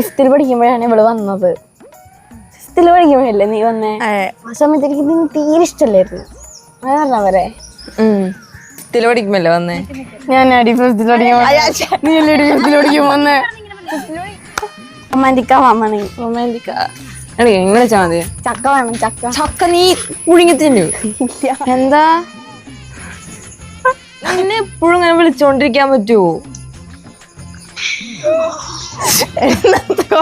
5th പഠിക്കുമ്പോഴാണ് ഇവള് വന്നത്. 5th പഠിക്കുമ്പോഴല്ലേ നീ വന്നേ? ആ സമയത്ത് എനിക്ക് നീ തീരെ ഇഷ്ടല്ലായിരുന്നു. അങ്ങനെ പറഞ്ഞവരെ പഠിക്കുമ്പല്ലേ വന്നേ? ഞാൻ പഠിക്കുമ്പോ റൊമാൻറ്റിക്കാ എങ്ങനെ വെച്ചാ മതി. ചക്ക വേണം, ചക്ക. ചക്ക നീ പുഴുങ്ങി തിന്നു. എന്താ നിന്നെ എപ്പോഴും ഇങ്ങനെ വിളിച്ചോണ്ടിരിക്കാൻ പറ്റുമോ? എന്തോ